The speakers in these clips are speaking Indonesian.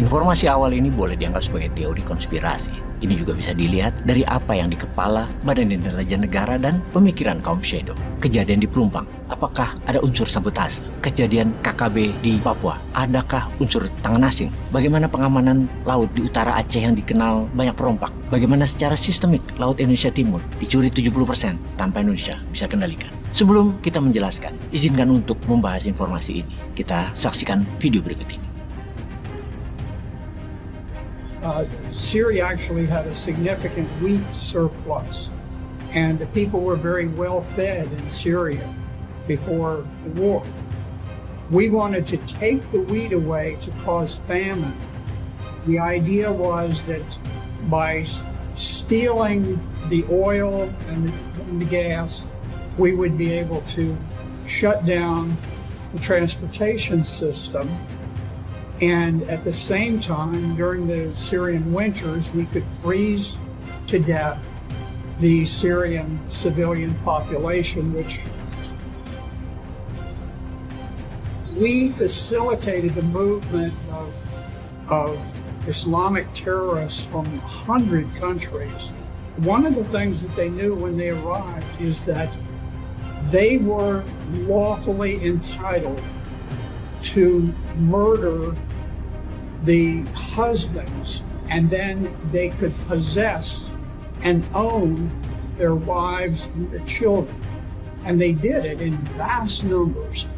Informasi awal ini boleh dianggap sebagai teori konspirasi. Ini juga bisa dilihat dari apa yang di kepala Badan Intelijen Negara dan pemikiran kaum Shadow. Kejadian di Pelumpang, apakah ada unsur sabotase? Kejadian KKB di Papua, adakah unsur tangan asing? Bagaimana pengamanan laut di utara Aceh yang dikenal banyak perompak? Bagaimana secara sistemik Laut Indonesia Timur dicuri 70% tanpa Indonesia bisa kendalikan? Sebelum kita menjelaskan, izinkan untuk membahas informasi ini. Kita saksikan video berikut ini. Syria actually had a significant wheat surplus, and the people were very well fed in Syria before the war. We wanted to take the wheat away to cause famine. The idea was that by stealing the oil and the gas, we would be able to shut down the transportation system. And at the same time, during the Syrian winters, we could freeze to death the Syrian civilian population, which we facilitated the movement of Islamic terrorists from 100 countries. One of the things that they knew when they arrived is that they were lawfully entitled to murder the husbands, and then they could possess and own their wives and their children. And they did it in vast numbers.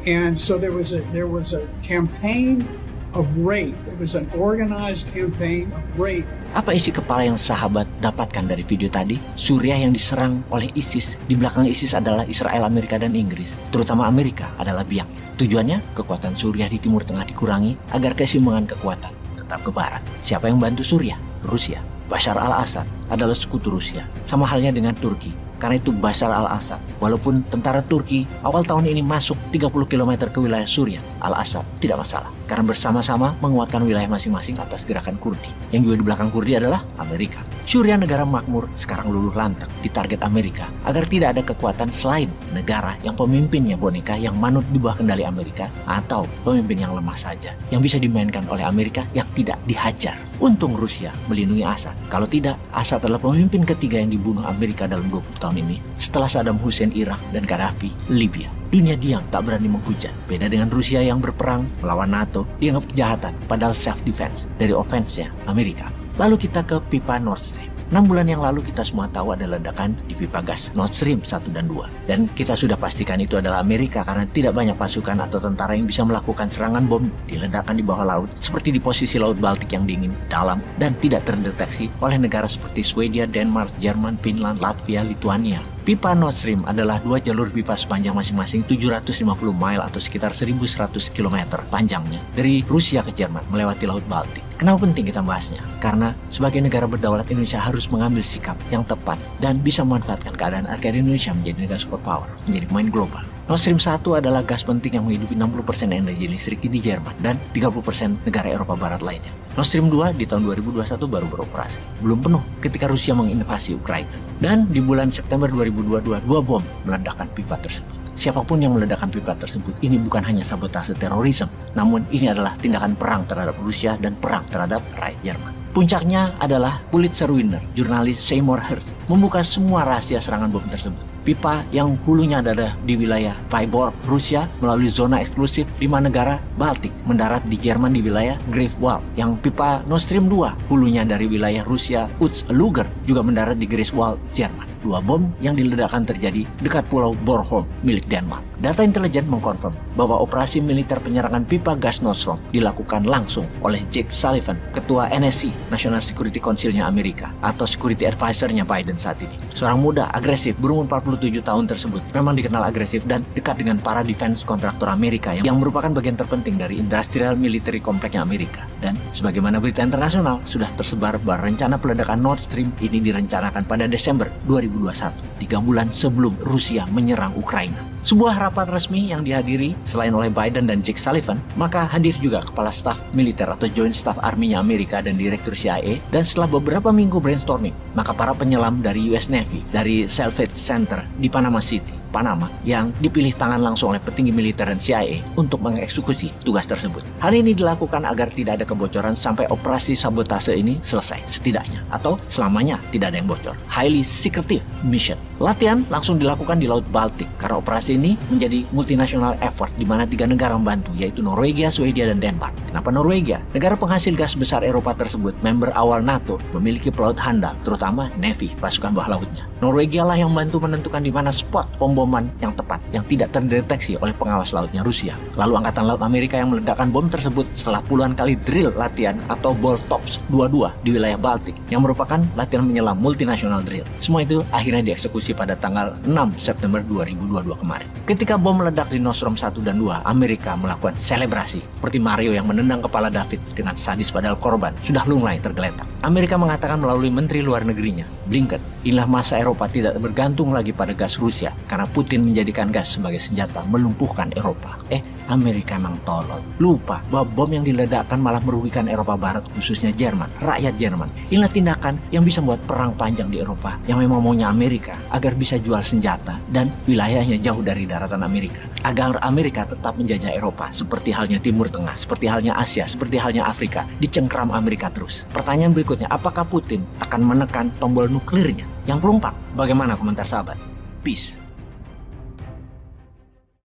And so there was a campaign of rape. It was an organized campaign of rape. Apa isi kepala yang sahabat dapatkan dari video tadi? Suriah yang diserang oleh ISIS. Di belakang ISIS adalah Israel, Amerika, dan Inggris. Terutama Amerika adalah biangnya. Tujuannya, kekuatan Suriah di Timur Tengah dikurangi agar keseimbangan kekuatan tetap ke barat. Siapa yang bantu Suriah? Rusia. Bashar al-Assad adalah sekutu Rusia. Sama halnya dengan Turki. Karena itu Bashar al-Assad, walaupun tentara Turki awal tahun ini masuk 30 km ke wilayah Suriah, al-Assad tidak masalah. Karena bersama-sama menguatkan wilayah masing-masing atas gerakan Kurdi. Yang juga di belakang Kurdi adalah Amerika. Suriah negara makmur sekarang luluh lantak di target Amerika agar tidak ada kekuatan selain negara yang pemimpinnya boneka yang manut di bawah kendali Amerika atau pemimpin yang lemah saja yang bisa dimainkan oleh Amerika yang tidak dihajar. Untung Rusia melindungi Assad. Kalau tidak, Assad adalah pemimpin ketiga yang dibunuh Amerika dalam 20 tahun ini setelah Saddam Hussein Irak dan Gaddafi Libya. Dunia diam tak berani menghujat. Beda dengan Rusia yang berperang melawan NATO dianggap kejahatan padahal self-defense dari offense-nya Amerika. Lalu kita ke pipa Nord Stream. 6 bulan yang lalu kita semua tahu ada ledakan di pipa gas Nord Stream 1 dan 2. Dan kita sudah pastikan itu adalah Amerika karena tidak banyak pasukan atau tentara yang bisa melakukan serangan bom di ledakan di bawah laut seperti di posisi Laut Baltik yang dingin, dalam, dan tidak terdeteksi oleh negara seperti Swedia, Denmark, Jerman, Finland, Latvia, Lithuania. Pipa Nord Stream adalah 2 jalur pipa sepanjang masing-masing 750 mile atau sekitar 1.100 km panjangnya dari Rusia ke Jerman melewati Laut Baltik. Kenapa penting kita bahasnya? Karena sebagai negara berdaulat, Indonesia harus mengambil sikap yang tepat dan bisa memanfaatkan keadaan agar Indonesia menjadi negara superpower, menjadi pemain global. Nord Stream 1 adalah gas penting yang menghidupi 60% energi listrik di Jerman dan 30% negara Eropa Barat lainnya. Nord Stream 2 di tahun 2021 baru beroperasi. Belum penuh ketika Rusia menginvasi Ukraina. Dan di bulan September 2022, 2 bom meledakkan pipa tersebut. Siapapun yang meledakkan pipa tersebut, ini bukan hanya sabotase terorisme, namun ini adalah tindakan perang terhadap Rusia dan perang terhadap rakyat Jerman. Puncaknya adalah Pulitzer winner, jurnalis Seymour Hersh, membuka semua rahasia serangan bom tersebut. Pipa yang hulunya ada di wilayah Vyborg, Rusia, melalui zona eksklusif 5 negara Baltik, mendarat di Jerman di wilayah Greifswald. Yang pipa Nord Stream 2, hulunya dari wilayah Rusia, Uсть-Luga, juga mendarat di Greifswald, Jerman. 2 bom yang diledakkan terjadi dekat Pulau Bornholm milik Denmark. Data intelijen mengkonfirm bahwa operasi militer penyerangan pipa gas Nord Stream dilakukan langsung oleh Jake Sullivan, ketua NSC, National Security Council-nya Amerika, atau Security Advisor-nya Biden saat ini. Seorang muda, agresif, berumur 47 tahun tersebut memang dikenal agresif dan dekat dengan para defense kontraktor Amerika yang merupakan bagian terpenting dari industrial military kompleknya Amerika. Dan sebagaimana berita internasional, sudah tersebar bahwa rencana peledakan Nord Stream ini direncanakan pada Desember 2021, 3 bulan sebelum Rusia menyerang Ukraina. Sebuah rapat resmi yang dihadiri selain oleh Biden dan Jake Sullivan, maka hadir juga Kepala Staf Militer atau Joint Staff Army-nya Amerika dan Direktur CIA. Dan setelah beberapa minggu brainstorming, maka para penyelam dari US Navy, dari Salvage Center di Panama City, Panama yang dipilih tangan langsung oleh petinggi militer dan CIA untuk mengeksekusi tugas tersebut. Hal ini dilakukan agar tidak ada kebocoran sampai operasi sabotase ini selesai setidaknya, atau selamanya tidak ada yang bocor. Highly secretive mission. Latihan langsung dilakukan di Laut Baltik karena operasi ini menjadi multinational effort di mana 3 negara membantu, yaitu Norwegia, Swedia, dan Denmark. Kenapa Norwegia? Negara penghasil gas besar Eropa tersebut, member awal NATO, memiliki pelaut handal, terutama Navy, pasukan bawah lautnya. Norwegia lah yang membantu menentukan di mana spot pemboman yang tepat yang tidak terdeteksi oleh pengawas lautnya Rusia. Lalu Angkatan Laut Amerika yang meledakkan bom tersebut setelah puluhan kali drill latihan atau Baltops 22 di wilayah Baltik yang merupakan latihan menyelam multinational drill. Semua itu akhirnya dieksekusi pada tanggal 6 September 2022 kemarin. Ketika bom meledak di Nostrum 1 dan 2, Amerika melakukan selebrasi seperti Mario yang menendang kepala David dengan sadis padahal korban sudah lunglai tergeletak. Amerika mengatakan melalui Menteri Luar Negerinya, Blinken, inilah masa Eropa tidak bergantung lagi pada gas Rusia karena Putin menjadikan gas sebagai senjata melumpuhkan Eropa. Amerika emang tolol. Lupa bahwa bom yang diledakkan malah merugikan Eropa Barat, khususnya Jerman, rakyat Jerman. Inilah tindakan yang bisa membuat perang panjang di Eropa yang memang maunya Amerika agar bisa jual senjata dan wilayahnya jauh dari daratan Amerika. Agar Amerika tetap menjajah Eropa seperti halnya Timur Tengah, seperti halnya Asia, seperti halnya Afrika, dicengkram Amerika terus. Pertanyaan berikutnya, apakah Putin akan menekan tombol nuklirnya yang pelumpak? Bagaimana komentar sahabat? Peace.